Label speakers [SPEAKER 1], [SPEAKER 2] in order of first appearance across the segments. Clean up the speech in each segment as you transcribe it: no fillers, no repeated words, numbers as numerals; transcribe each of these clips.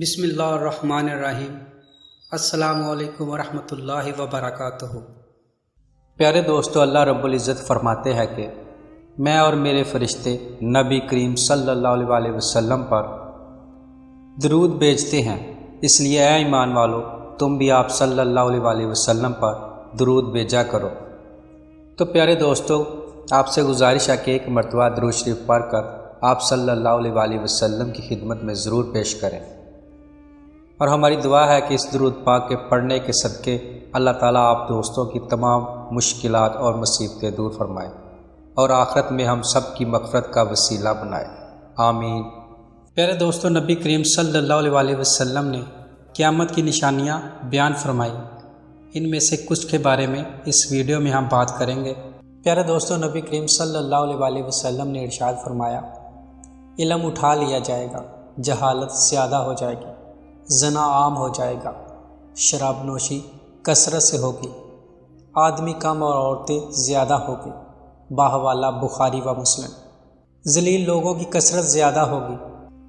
[SPEAKER 1] بسم اللہ الرحمن الرحیم۔ السلام علیکم ورحمۃ اللہ وبرکاتہ۔
[SPEAKER 2] پیارے دوستو، اللہ رب العزت فرماتے ہیں کہ میں اور میرے فرشتے نبی کریم صلی اللہ علیہ وسلم پر درود بھیجتے ہیں، اس لیے اے ایمان والو تم بھی آپ صلی اللہ علیہ وسلم پر درود بھیجا کرو۔ تو پیارے دوستو، آپ سے گزارش ہے کہ ایک مرتبہ درود شریف پڑھ کر آپ صلی اللہ علیہ وسلم کی خدمت میں ضرور پیش کریں، اور ہماری دعا ہے کہ اس درود پاک کے پڑھنے کے صدقے اللہ تعالیٰ آپ دوستوں کی تمام مشکلات اور مصیبتیں دور فرمائے اور آخرت میں ہم سب کی مغفرت کا وسیلہ بنائے، آمین۔
[SPEAKER 1] پیارے دوستو، نبی کریم صلی اللہ علیہ وسلم نے قیامت کی نشانیاں بیان فرمائی، ان میں سے کچھ کے بارے میں اس ویڈیو میں ہم بات کریں گے۔ پیارے دوستو، نبی کریم صلی اللہ علیہ وسلم نے ارشاد فرمایا، علم اٹھا لیا جائے گا، جہالت زیادہ ہو جائے گی، زنا عام ہو جائے گا، شراب نوشی کثرت سے ہوگی، آدمی کم اور عورتیں زیادہ ہوگی، باہوالا بخاری و مسلم۔ ذلیل لوگوں کی کثرت زیادہ ہوگی،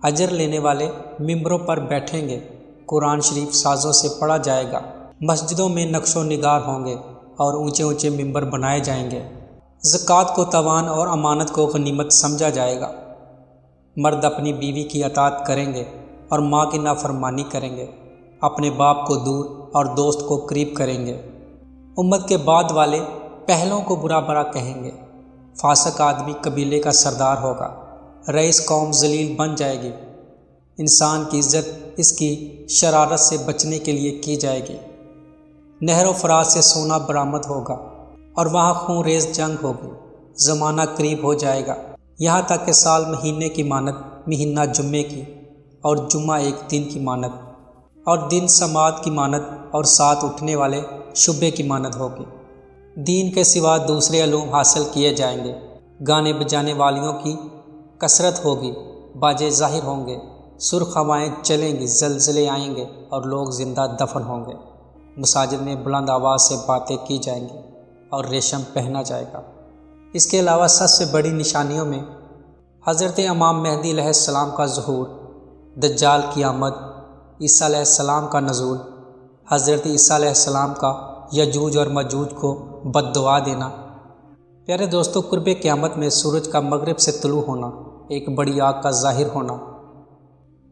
[SPEAKER 1] اجر لینے والے ممبروں پر بیٹھیں گے، قرآن شریف سازوں سے پڑھا جائے گا، مسجدوں میں نقش و نگار ہوں گے اور اونچے اونچے ممبر بنائے جائیں گے، زکوٰۃ کو توان اور امانت کو غنیمت سمجھا جائے گا، مرد اپنی بیوی کی اطاعت کریں گے اور ماں کی نافرمانی کریں گے، اپنے باپ کو دور اور دوست کو قریب کریں گے، امت کے بعد والے پہلوں کو برا برا کہیں گے، فاسق آدمی قبیلے کا سردار ہوگا، رئیس قوم ذلیل بن جائے گی، انسان کی عزت اس کی شرارت سے بچنے کے لیے کی جائے گی، نہر و فرات سے سونا برآمد ہوگا اور وہاں خون ریز جنگ ہوگی، زمانہ قریب ہو جائے گا، یہاں تک کہ سال مہینے کی مانت مہینہ جمعے کی اور جمعہ ایک دن کی مانت اور دن سماعت کی مانت اور ساتھ اٹھنے والے شبے کی مانت ہوگی، دین کے سوا دوسرے علوم حاصل کیے جائیں گے، گانے بجانے والیوں کی کثرت ہوگی، باجے ظاہر ہوں گے، سرخ ہوائیں چلیں گی، زلزلے آئیں گے اور لوگ زندہ دفن ہوں گے، مساجد میں بلند آواز سے باتیں کی جائیں گی اور ریشم پہنا جائے گا۔ اس کے علاوہ سب سے بڑی نشانیوں میں حضرت امام مہدی علیہ السلام کا ظہور، دجال کی آمد، عیسیٰ علیہ السلام کا نزول، حضرت عیسیٰ علیہ السلام کا یجوج اور مجوج کو بد دعا دینا۔ پیارے دوستو، قرب قیامت میں سورج کا مغرب سے طلوع ہونا، ایک بڑی آگ کا ظاہر ہونا،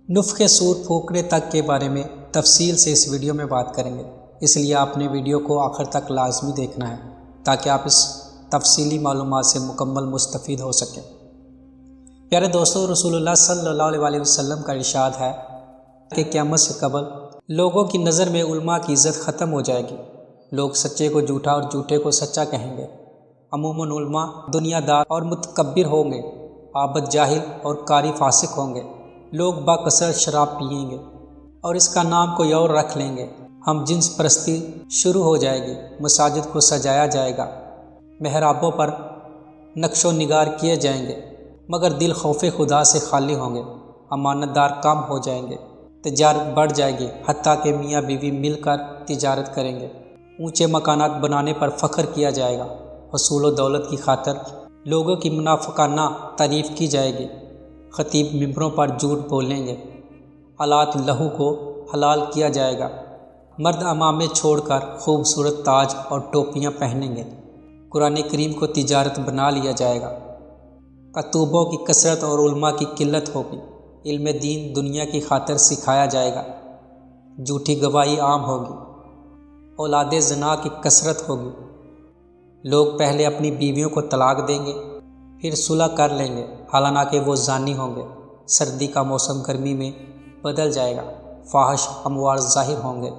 [SPEAKER 1] نفخ صور پھونکنے تک کے بارے میں تفصیل سے اس ویڈیو میں بات کریں گے، اس لیے آپ نے ویڈیو کو آخر تک لازمی دیکھنا ہے تاکہ آپ اس تفصیلی معلومات سے مکمل مستفید ہو سکیں۔ پیارے دوستو، رسول اللہ صلی اللہ علیہ وسلم کا ارشاد ہے کہ قیامت سے قبل لوگوں کی نظر میں علماء کی عزت ختم ہو جائے گی، لوگ سچے کو جھوٹا اور جھوٹے کو سچا کہیں گے، عموماً علماء دنیا دار اور متکبر ہوں گے، عابد جاہل اور قاری فاسق ہوں گے، لوگ باکثرت شراب پئیں گے اور اس کا نام کوئی اور رکھ لیں گے، ہم جنس پرستی شروع ہو جائے گی، مساجد کو سجایا جائے گا، محرابوں پر نقش و نگار کیے جائیں گے، مگر دل خوف خدا سے خالی ہوں گے، امانت دار کم ہو جائیں گے، تجارت بڑھ جائے گی، حتیٰ کہ میاں بیوی مل کر تجارت کریں گے، اونچے مکانات بنانے پر فخر کیا جائے گا، حصول و دولت کی خاطر لوگوں کی منافقانہ تعریف کی جائے گی، خطیب ممبروں پر جھوٹ بولیں گے، آلات لہو کو حلال کیا جائے گا، مرد عمامے چھوڑ کر خوبصورت تاج اور ٹوپیاں پہنیں گے، قرآن کریم کو تجارت بنا لیا جائے گا، کتبوں کی کثرت اور علماء کی قلت ہوگی، علم دین دنیا کی خاطر سکھایا جائے گا، جھوٹی گواہی عام ہوگی، اولاد زنا کی کثرت ہوگی، لوگ پہلے اپنی بیویوں کو طلاق دیں گے پھر صلح کر لیں گے حالانکہ وہ زانی ہوں گے، سردی کا موسم گرمی میں بدل جائے گا، فاحش اموار ظاہر ہوں گے،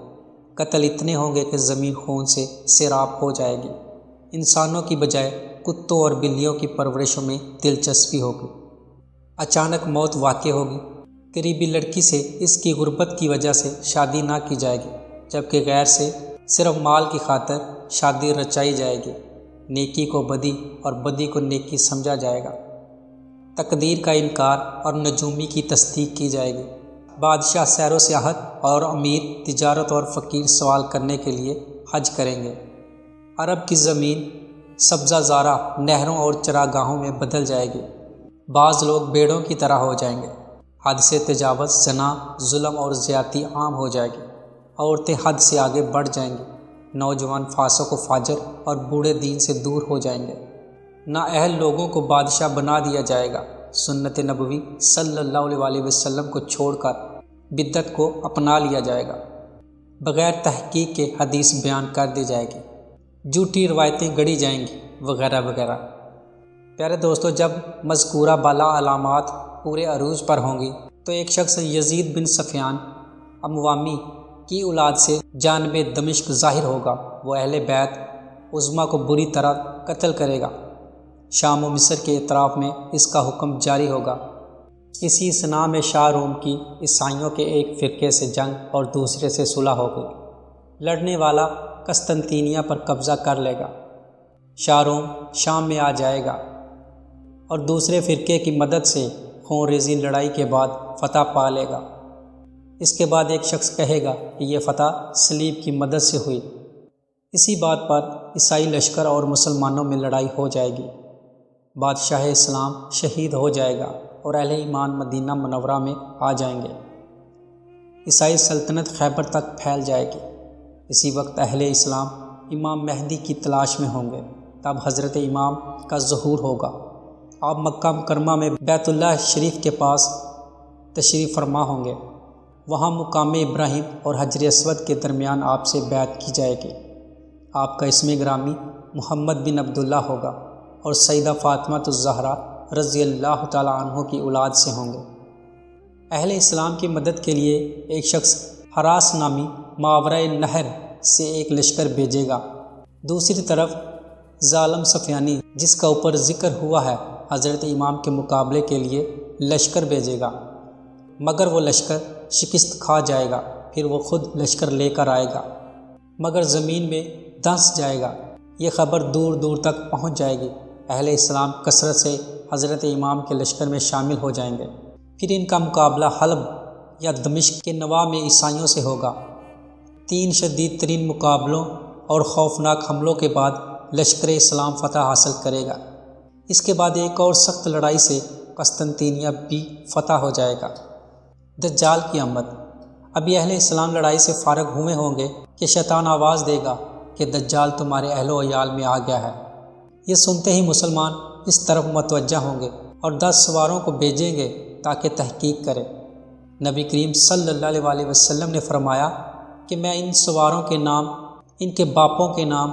[SPEAKER 1] قتل اتنے ہوں گے کہ زمین خون سے سیراب ہو جائے گی، انسانوں کی بجائے کتوں اور بلیوں کی پرورشوں میں دلچسپی ہوگی، اچانک موت واقع ہوگی، قریبی لڑکی سے اس کی غربت کی وجہ سے شادی نہ کی جائے گی، جبکہ غیر سے صرف مال کی خاطر شادی رچائی جائے گی، نیکی کو بدی اور بدی کو نیکی سمجھا جائے گا، تقدیر کا انکار اور نجومی کی تصدیق کی جائے گی، بادشاہ سیر و سیاحت اور امیر تجارت اور فقیر سوال کرنے کے لیے حج کریں گے، عرب کی زمین سبزہ زارہ نہروں اور چراگاہوں میں بدل جائے گی، بعض لوگ بیڑوں کی طرح ہو جائیں گے، حادثے تجاوز، زنا، ظلم اور زیادتی عام ہو جائے گی، عورتیں حد سے آگے بڑھ جائیں گی، نوجوان فاسق و فاجر اور بوڑھے دین سے دور ہو جائیں گے، نااہل لوگوں کو بادشاہ بنا دیا جائے گا، سنت نبوی صلی اللہ علیہ وسلم کو چھوڑ کر بدعت کو اپنا لیا جائے گا، بغیر تحقیق کے حدیث بیان کر دی جائے گی، جھوٹی روایتیں گڑھی جائیں گی، وغیرہ وغیرہ۔ پیارے دوستو، جب مذکورہ بالا علامات پورے عروج پر ہوں گی تو ایک شخص یزید بن سفیان اموامی کی اولاد سے جانب دمشق ظاہر ہوگا، وہ اہل بیت عظمیٰ کو بری طرح قتل کرے گا۔ شام و مصر کے اطراف میں اس کا حکم جاری ہوگا۔ اسی اثناء میں شاہ روم کی عیسائیوں کے ایک فرقے سے جنگ اور دوسرے سے صلح ہوگی۔ لڑنے والا قسطنطینیہ پر قبضہ کر لے گا، شاہ روم شام میں آ جائے گا اور دوسرے فرقے کی مدد سے خون ریزی لڑائی کے بعد فتح پا لے گا۔ اس کے بعد ایک شخص کہے گا کہ یہ فتح صلیب کی مدد سے ہوئی۔ اسی بات پر عیسائی لشکر اور مسلمانوں میں لڑائی ہو جائے گی، بادشاہ اسلام شہید ہو جائے گا اور اہل ایمان مدینہ منورہ میں آ جائیں گے۔ عیسائی سلطنت خیبر تک پھیل جائے گی۔ اسی وقت اہل اسلام امام مہدی کی تلاش میں ہوں گے۔ تب حضرت امام کا ظہور ہوگا۔ آپ مکہ مکرمہ میں بیت اللہ شریف کے پاس تشریف فرما ہوں گے۔ وہاں مقام ابراہیم اور حجر اسود کے درمیان آپ سے بیعت کی جائے گی۔ آپ کا اسم گرامی محمد بن عبداللہ ہوگا اور سیدہ فاطمہ الزہرا رضی اللہ تعالیٰ عنہ کی اولاد سے ہوں گے۔ اہل اسلام کی مدد کے لیے ایک شخص حراس نامی ماورۂ نہر سے ایک لشکر بھیجے گا۔ دوسری طرف ظالم سفیانی، جس کا اوپر ذکر ہوا ہے، حضرت امام کے مقابلے کے لیے لشکر بھیجے گا، مگر وہ لشکر شکست کھا جائے گا۔ پھر وہ خود لشکر لے کر آئے گا، مگر زمین میں دھنس جائے گا۔ یہ خبر دور دور تک پہنچ جائے گی۔ اہل اسلام کثرت سے حضرت امام کے لشکر میں شامل ہو جائیں گے۔ پھر ان کا مقابلہ حلب یا دمشق کے نواح میں عیسائیوں سے ہوگا۔ 3 شدید ترین مقابلوں اور خوفناک حملوں کے بعد لشکر اسلام فتح حاصل کرے گا۔ اس کے بعد ایک اور سخت لڑائی سے قسطنطینیہ بھی فتح ہو جائے گا۔ دجال کی آمد۔ ابھی اہل اسلام لڑائی سے فارغ ہوئے ہوں گے کہ شیطان آواز دے گا کہ دجال تمہارے اہل و عیال میں آ گیا ہے۔ یہ سنتے ہی مسلمان اس طرف متوجہ ہوں گے اور 10 سواروں کو بھیجیں گے تاکہ تحقیق کرے۔ نبی کریم صلی اللہ علیہ وسلم نے فرمایا کہ میں ان سواروں کے نام، ان کے باپوں کے نام،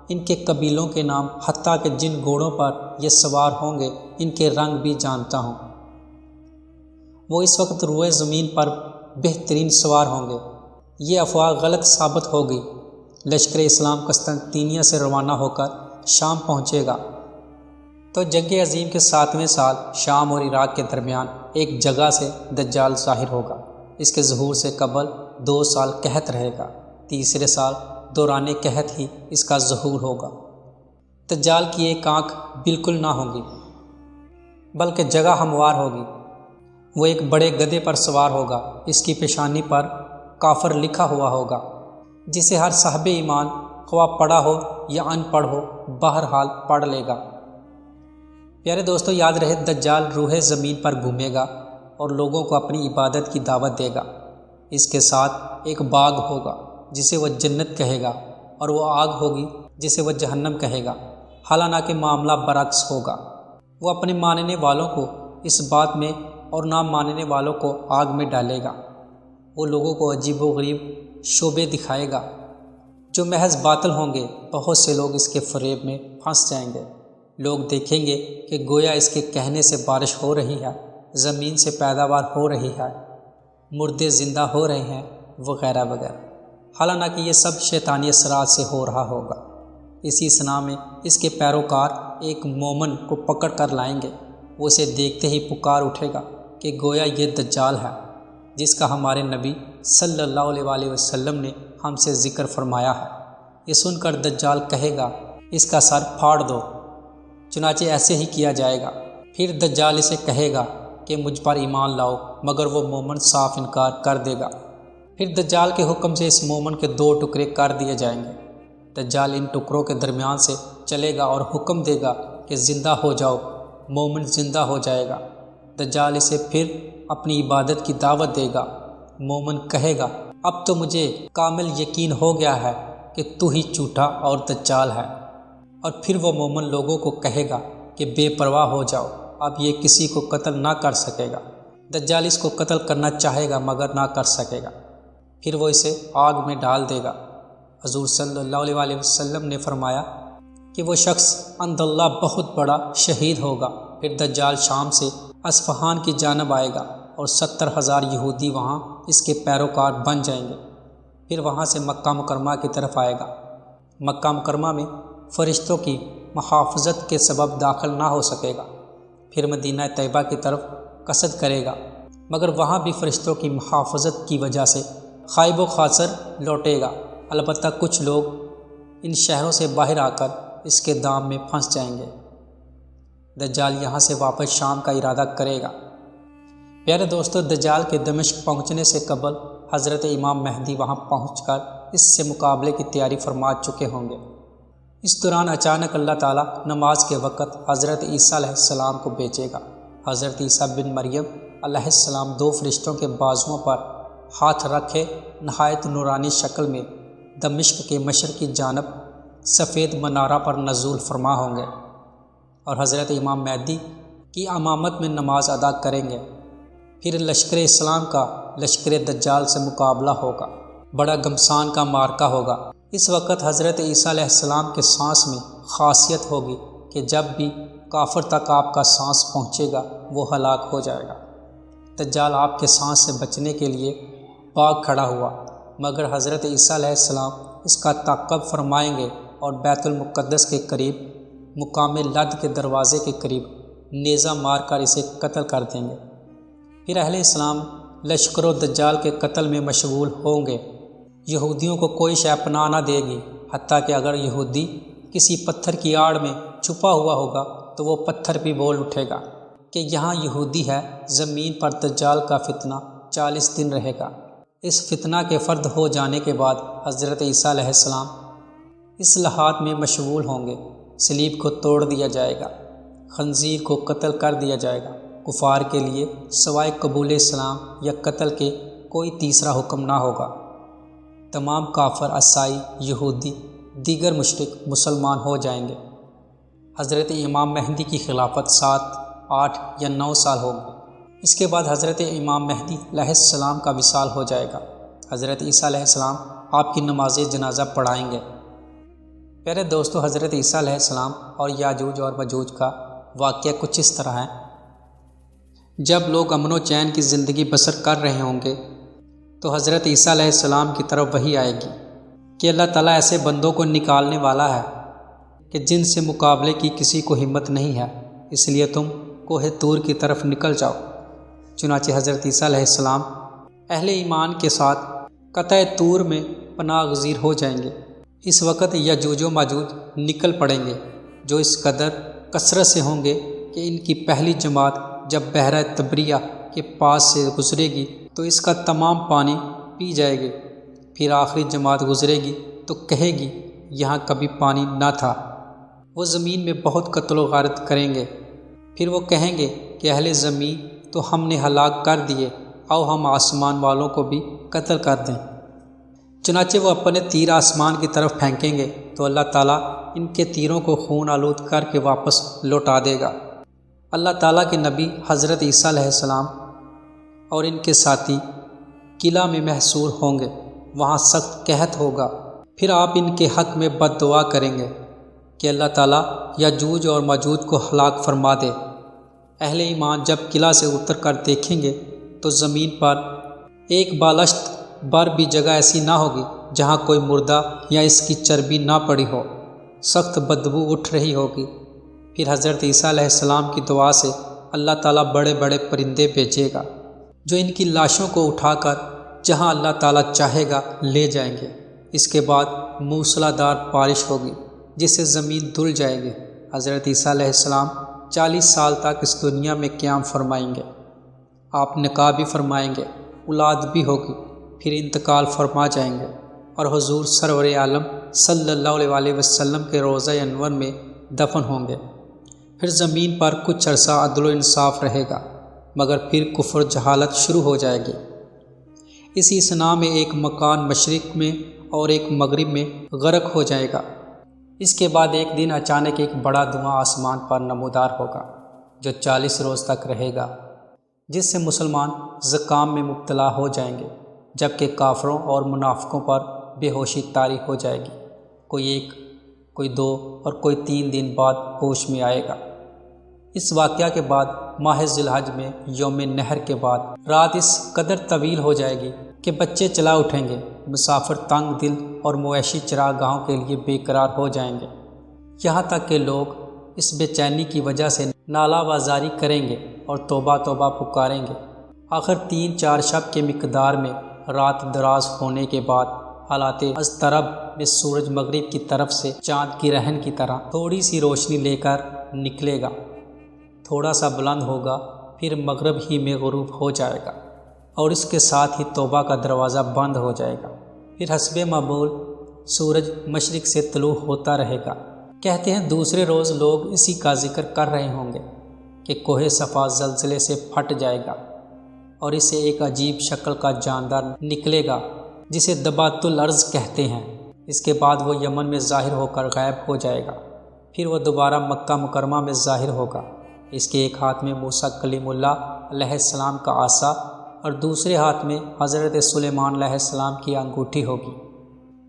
[SPEAKER 1] ان کے قبیلوں کے نام، حتیٰ کہ جن گھوڑوں پر یہ سوار ہوں گے ان کے رنگ بھی جانتا ہوں۔ وہ اس وقت روئے زمین پر بہترین سوار ہوں گے۔ یہ افواہ غلط ثابت ہوگی۔ لشکر اسلام قسطنطینیہ سے روانہ ہو کر شام پہنچے گا تو جنگ عظیم کے 7ویں سال شام اور عراق کے درمیان ایک جگہ سے دجال ظاہر ہوگا۔ اس کے ظہور سے قبل 2 سال قحط رہے گا۔ تیسرے سال دوران قحط ہی اس کا ظہور ہوگا۔ دجال کی ایک آنکھ بالکل نہ ہوگی بلکہ جگہ ہموار ہوگی۔ وہ ایک بڑے گدھے پر سوار ہوگا۔ اس کی پیشانی پر کافر لکھا ہوا ہوگا، جسے ہر صاحب ایمان خواہ پڑھا ہو یا ان پڑھ ہو بہرحال پڑھ لے گا۔ پیارے دوستو، یاد رہے دجال روح زمین پر گھومے گا اور لوگوں کو اپنی عبادت کی دعوت دے گا۔ اس کے ساتھ ایک باغ ہوگا جسے وہ جنت کہے گا، اور وہ آگ ہوگی جسے وہ جہنم کہے گا۔ حالانکہ معاملہ برعکس ہوگا۔ وہ اپنے ماننے والوں کو اس بات میں اور نہ ماننے والوں کو آگ میں ڈالے گا۔ وہ لوگوں کو عجیب و غریب شعبے دکھائے گا جو محض باطل ہوں گے۔ بہت سے لوگ اس کے فریب میں پھنس جائیں گے۔ لوگ دیکھیں گے کہ گویا اس کے کہنے سے بارش ہو رہی ہے، زمین سے پیداوار ہو رہی ہے، مردے زندہ ہو رہے ہیں، وغیرہ وغیرہ۔ حالانکہ یہ سب شیطانی اثرات سے ہو رہا ہوگا۔ اسی اثناء میں اس کے پیروکار ایک مومن کو پکڑ کر لائیں گے۔ وہ اسے دیکھتے ہی پکار اٹھے گا کہ گویا یہ دجال ہے، جس کا ہمارے نبی صلی اللہ علیہ وسلم نے ہم سے ذکر فرمایا ہے۔ یہ سن کر دجال کہے گا، اس کا سر پھاڑ دو۔ چنانچہ ایسے ہی کیا جائے گا۔ پھر دجال اسے کہے گا کہ مجھ پر ایمان لاؤ، مگر وہ مومن صاف انکار کر دے گا۔ پھر دجال کے حکم سے اس مومن کے 2 ٹکڑے کر دیے جائیں گے۔ دجال ان ٹکڑوں کے درمیان سے چلے گا اور حکم دے گا کہ زندہ ہو جاؤ۔ مومن زندہ ہو جائے گا۔ دجال اسے پھر اپنی عبادت کی دعوت دے گا۔ مومن کہے گا اب تو مجھے کامل یقین ہو گیا ہے کہ تو ہی جھوٹا اور دجال ہے، اور پھر وہ مومن لوگوں کو کہے گا کہ بے پرواہ ہو جاؤ، اب یہ کسی کو قتل نہ کر سکے گا۔ دجال اس کو قتل کرنا چاہے گا مگر نہ کر سکے گا، پھر وہ اسے آگ میں ڈال دے گا۔ حضور صلی اللہ علیہ وسلم نے فرمایا کہ وہ شخص عند اللہ بہت بڑا شہید ہوگا۔ پھر دجال شام سے اصفہان کی جانب آئے گا اور 70,000 یہودی وہاں اس کے پیروکار بن جائیں گے۔ پھر وہاں سے مکہ مکرمہ کی طرف آئے گا۔ مکہ مکرمہ میں فرشتوں کی محافظت کے سبب داخل نہ ہو سکے گا۔ پھر مدینہ طیبہ کی طرف قصد کرے گا، مگر وہاں بھی فرشتوں کی محافظت کی وجہ سے خائب و خاسر لوٹے گا۔ البتہ کچھ لوگ ان شہروں سے باہر آ کر اس کے دام میں پھنس جائیں گے۔ دجال یہاں سے واپس شام کا ارادہ کرے گا۔ پیارے دوستو، دجال کے دمشق پہنچنے سے قبل حضرت امام مہدی وہاں پہنچ کر اس سے مقابلے کی تیاری فرما چکے ہوں گے۔ اس دوران اچانک اللہ تعالیٰ نماز کے وقت حضرت عیسیٰ علیہ السلام کو بھیجے گا۔ حضرت عیسیٰ بن مریم علیہ السلام 2 فرشتوں کے بازوؤں پر ہاتھ رکھے نہایت نورانی شکل میں دمشق کے مشرقی جانب سفید منارہ پر نزول فرما ہوں گے اور حضرت امام مہدی کی امامت میں نماز ادا کریں گے۔ پھر لشکر اسلام کا لشکر دجال سے مقابلہ ہوگا۔ بڑا گھمسان کا معرکہ ہوگا۔ اس وقت حضرت عیسیٰ علیہ السلام کے سانس میں خاصیت ہوگی کہ جب بھی کافر تک آپ کا سانس پہنچے گا وہ ہلاک ہو جائے گا۔ دجال آپ کے سانس سے بچنے کے لیے بھاگ کھڑا ہوا، مگر حضرت عیسیٰ علیہ السلام اس کا تعقب فرمائیں گے اور بیت المقدس کے قریب مقام لد کے دروازے کے قریب نیزہ مار کر اسے قتل کر دیں گے۔ پھر اہل اسلام لشکر و دجال کے قتل میں مشغول ہوں گے۔ یہودیوں کو کوئی شے پناہ نہ دے گی، حتیٰ کہ اگر یہودی کسی پتھر کی آڑ میں چھپا ہوا ہوگا تو وہ پتھر بھی بول اٹھے گا کہ یہاں یہودی ہے۔ زمین پر دجال کا فتنہ 40 دن رہے گا۔ اس فتنہ کے فرد ہو جانے کے بعد حضرت عیسیٰ علیہ السلام اصلاحات میں مشغول ہوں گے۔ صلیب کو توڑ دیا جائے گا، خنزیر کو قتل کر دیا جائے گا۔ کفار کے لیے سوائے قبول اسلام یا قتل کے کوئی تیسرا حکم نہ ہوگا۔ تمام کافر، عیسائی، یہودی، دیگر مشرک مسلمان ہو جائیں گے۔ حضرت امام مہدی کی خلافت 7، 8 یا 9 سال ہوگی۔ اس کے بعد حضرت امام مہدی علیہ السلام کا وصال ہو جائے گا۔ حضرت عیسیٰ علیہ السلام آپ کی نماز جنازہ پڑھائیں گے۔ پیارے دوستو، حضرت عیسیٰ علیہ السلام اور یاجوج اور ماجوج کا واقعہ کچھ اس طرح ہے۔ جب لوگ امن و چین کی زندگی بسر کر رہے ہوں گے تو حضرت عیسیٰ علیہ السلام کی طرف وحی آئے گی کہ اللہ تعالیٰ ایسے بندوں کو نکالنے والا ہے کہ جن سے مقابلے کی کسی کو ہمت نہیں ہے، اس لیے تم کوہ طور کی طرف نکل جاؤ۔ چنانچہ حضرت عیسیٰ علیہ السلام اہل ایمان کے ساتھ قطع طور میں پناہ گزیر ہو جائیں گے۔ اس وقت یاجوج و ماجوج نکل پڑیں گے، جو اس قدر کثرت سے ہوں گے کہ ان کی پہلی جماعت جب بحیرہ طبریہ کے پاس سے گزرے گی تو اس کا تمام پانی پی جائے گی۔ پھر آخری جماعت گزرے گی تو کہے گی یہاں کبھی پانی نہ تھا۔ وہ زمین میں بہت قتل و غارت کریں گے۔ پھر وہ کہیں گے کہ اہل زمین تو ہم نے ہلاک کر دیے، آؤ ہم آسمان والوں کو بھی قتل کر دیں۔ چنانچہ وہ اپنے تیر آسمان کی طرف پھینکیں گے تو اللہ تعالیٰ ان کے تیروں کو خون آلود کر کے واپس لوٹا دے گا۔ اللہ تعالیٰ کے نبی حضرت عیسیٰ علیہ السلام اور ان کے ساتھی قلعہ میں محصور ہوں گے۔ وہاں سخت قحط ہوگا۔ پھر آپ ان کے حق میں بد دعا کریں گے کہ اللہ تعالیٰ یاجوج اور ماجوج کو ہلاک فرما دے۔ اہل ایمان جب قلعہ سے اتر کر دیکھیں گے تو زمین پر ایک بالشت بر بھی جگہ ایسی نہ ہوگی جہاں کوئی مردہ یا اس کی چربی نہ پڑی ہو۔ سخت بدبو اٹھ رہی ہوگی۔ پھر حضرت عیسیٰ علیہ السلام کی دعا سے اللہ تعالیٰ بڑے بڑے پرندے بھیجے گا جو ان کی لاشوں کو اٹھا کر جہاں اللہ تعالیٰ چاہے گا لے جائیں گے۔ اس کے بعد موسلا دار بارش ہوگی جس سے زمین دھل جائے گی۔ حضرت عیسیٰ علیہ السلام 40 سال تک اس دنیا میں قیام فرمائیں گے۔ آپ نکاح بھی فرمائیں گے، اولاد بھی ہوگی، پھر انتقال فرما جائیں گے اور حضور سرور عالم صلی اللہ علیہ وسلم کے روضہ انور میں دفن ہوں گے۔ پھر زمین پر کچھ عرصہ عدل و انصاف رہے گا، مگر پھر کفر جہالت شروع ہو جائے گی۔ اسی اثنا میں ایک مکان مشرق میں اور ایک مغرب میں غرق ہو جائے گا۔ اس کے بعد ایک دن اچانک ایک بڑا دھواں آسمان پر نمودار ہوگا جو 40 روز تک رہے گا، جس سے مسلمان زکام میں مبتلا ہو جائیں گے، جبکہ کافروں اور منافقوں پر بے ہوشی طاری ہو جائے گی۔ کوئی 1، کوئی 2 اور کوئی 3 دن بعد ہوش میں آئے گا۔ اس واقعہ کے بعد ماہ ذی الحج میں یوم نحر کے بعد رات اس قدر طویل ہو جائے گی کہ بچے چلا اٹھیں گے، مسافر تنگ دل اور مویشی چراگاہوں کے لیے بے قرار ہو جائیں گے، یہاں تک کہ لوگ اس بے چینی کی وجہ سے نالہ بازاری کریں گے اور توبہ توبہ پکاریں گے۔ آخر 3-4 شب کے مقدار میں رات دراز ہونے کے بعد حالات اضطراب میں سورج مغرب کی طرف سے چاند کی رہن کی طرح تھوڑی سی روشنی لے کر نکلے گا، تھوڑا سا بلند ہوگا، پھر مغرب ہی میں غروب ہو جائے گا اور اس کے ساتھ ہی توبہ کا دروازہ بند ہو جائے گا۔ پھر حسب معمول سورج مشرق سے طلوع ہوتا رہے گا۔ کہتے ہیں دوسرے روز لوگ اسی کا ذکر کر رہے ہوں گے کہ کوہ صفا زلزلے سے پھٹ جائے گا اور اسے ایک عجیب شکل کا جاندار نکلے گا جسے دبات الارض کہتے ہیں۔ اس کے بعد وہ یمن میں ظاہر ہو کر غائب ہو جائے گا، پھر وہ دوبارہ مکہ مکرمہ میں ظاہر ہوگا۔ اس کے ایک ہاتھ میں موسیٰ کلیم اللہ علیہ السلام کا عصا اور دوسرے ہاتھ میں حضرت سلیمان علیہ السلام کی انگوٹھی ہوگی۔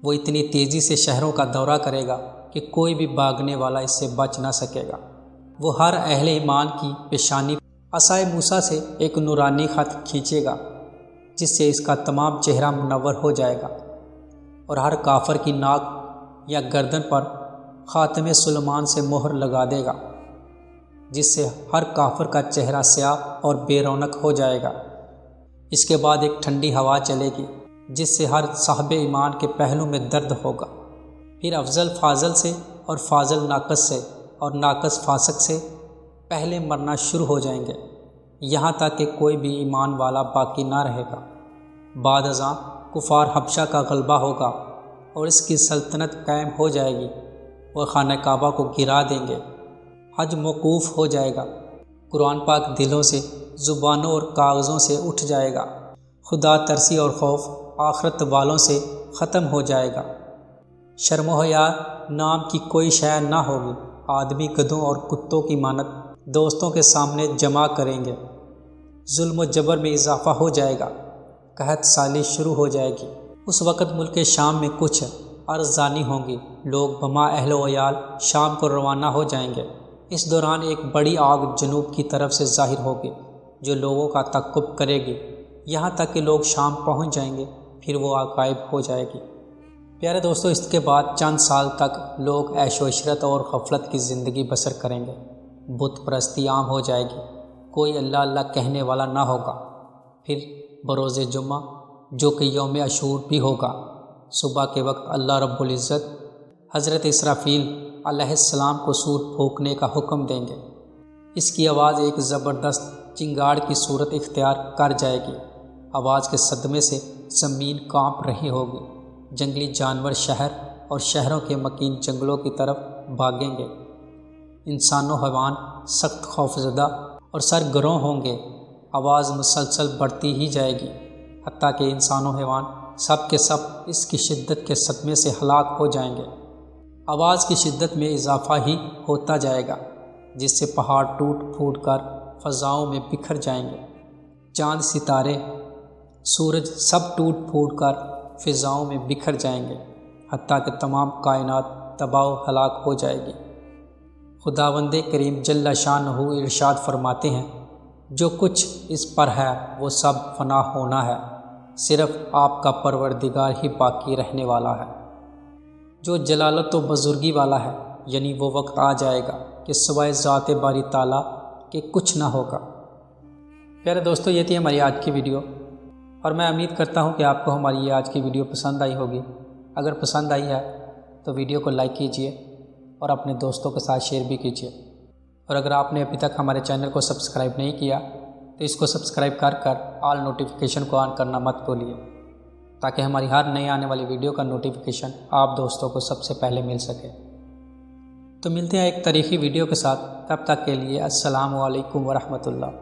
[SPEAKER 1] وہ اتنی تیزی سے شہروں کا دورہ کرے گا کہ کوئی بھی بھاگنے والا اس سے بچ نہ سکے گا۔ وہ ہر اہل ایمان کی پیشانی عصائے موسیٰ سے ایک نورانی خط کھینچے گا جس سے اس کا تمام چہرہ منور ہو جائے گا، اور ہر کافر کی ناک یا گردن پر خاتم سلیمان سے مہر لگا دے گا جس سے ہر کافر کا چہرہ سیاہ اور بے رونق ہو جائے گا۔ اس کے بعد ایک ٹھنڈی ہوا چلے گی جس سے ہر صاحب ایمان کے پہلو میں درد ہوگا۔ پھر افضل فاضل سے اور فاضل ناقص سے اور ناقص فاسق سے پہلے مرنا شروع ہو جائیں گے، یہاں تک کہ کوئی بھی ایمان والا باقی نہ رہے گا۔ بعد ازاں کفار حبشہ کا غلبہ ہوگا اور اس کی سلطنت قائم ہو جائے گی۔ وہ خانہ کعبہ کو گرا دیں گے، حج موقوف ہو جائے گا، قرآن پاک دلوں سے، زبانوں اور کاغذوں سے اٹھ جائے گا، خدا ترسی اور خوف آخرت والوں سے ختم ہو جائے گا، شرم و حیا نام کی کوئی شے نہ ہوگی، آدمی گدھوں اور کتوں کی مانند دوستوں کے سامنے جمع کریں گے، ظلم و جبر میں اضافہ ہو جائے گا، قحط سالی شروع ہو جائے گی۔ اس وقت ملک شام میں کچھ ارزانی ہوں گی، لوگ بما اہل و عیال شام کو روانہ ہو جائیں گے۔ اس دوران ایک بڑی آگ جنوب کی طرف سے ظاہر ہوگی جو لوگوں کا تعقب کرے گی یہاں تک کہ لوگ شام پہنچ جائیں گے، پھر وہ آگ غائب ہو جائے گی۔ پیارے دوستو، اس کے بعد چند سال تک لوگ عیش و عشرت اور غفلت کی زندگی بسر کریں گے، بت پرستی عام ہو جائے گی، کوئی اللہ اللہ کہنے والا نہ ہوگا۔ پھر بروز جمعہ جو کہ یوم عاشور بھی ہوگا، صبح کے وقت اللہ رب العزت حضرت اسرافیل علیہ السلام کو سور پھونکنے کا حکم دیں گے۔ اس کی آواز ایک زبردست چنگاڑ کی صورت اختیار کر جائے گی۔ آواز کے صدمے سے زمین کانپ رہی ہوگی، جنگلی جانور شہر اور شہروں کے مکین جنگلوں کی طرف بھاگیں گے، انسان و حیوان سخت خوفزدہ اور سرگروں ہوں گے۔ آواز مسلسل بڑھتی ہی جائے گی حتیٰ کہ انسان و حیوان سب کے سب اس کی شدت کے صدمے سے ہلاک ہو جائیں گے۔ آواز کی شدت میں اضافہ ہی ہوتا جائے گا جس سے پہاڑ ٹوٹ پھوٹ کر فضاؤں میں بکھر جائیں گے، چاند ستارے سورج سب ٹوٹ پھوٹ کر فضاؤں میں بکھر جائیں گے حتیٰ کہ تمام کائنات تباہ و ہلاک ہو جائے گی۔ خداوند کریم جل شانہ ارشاد فرماتے ہیں، جو کچھ اس پر ہے وہ سب فنا ہونا ہے، صرف آپ کا پروردگار ہی باقی رہنے والا ہے جو جلالت و بزرگی والا ہے۔ یعنی وہ وقت آ جائے گا کہ سوائے ذات باری تعالیٰ کہ کچھ نہ ہوگا۔ پیارے دوستو، یہ تھی ہماری آج کی ویڈیو، اور میں امید کرتا ہوں کہ آپ کو ہماری یہ آج کی ویڈیو پسند آئی ہوگی۔ اگر پسند آئی ہے تو ویڈیو کو لائک کیجئے اور اپنے دوستوں کے ساتھ شیئر بھی کیجئے، اور اگر آپ نے ابھی تک ہمارے چینل کو سبسکرائب نہیں کیا تو اس کو سبسکرائب کر آل نوٹیفیکیشن کو آن کرنا مت بھولیے تاکہ ہماری ہر نئی آنے والی ویڈیو کا نوٹیفیکیشن آپ دوستوں کو سب سے پہلے مل سکے۔ تو ملتے ہیں ایک تاریخی ویڈیو کے ساتھ، تب تک کے لیے السلام علیکم ورحمۃ اللہ۔